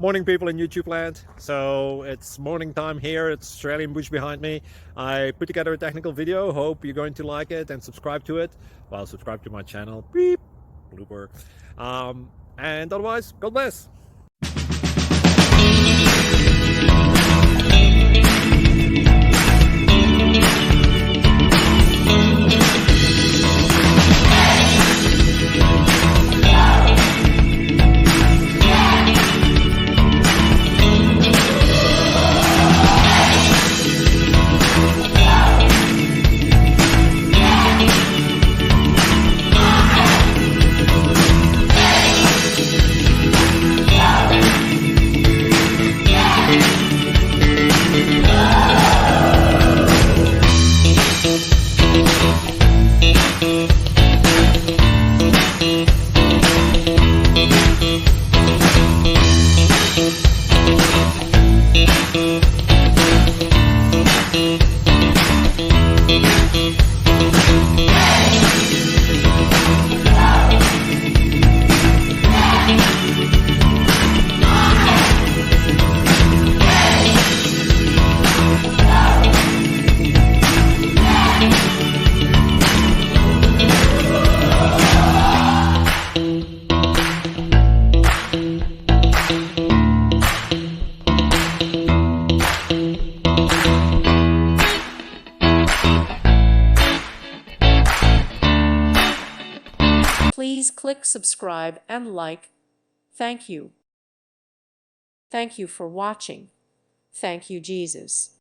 Morning, people in YouTube land. So it's morning time here. It's Australian bush behind me. I put together a technical video. Hope you're going to like it and subscribe to it. Well, subscribe to my channel. Beep. Blooper. And otherwise, God bless. Please click subscribe and like. Thank you. Thank you for watching. Thank you, Jesus.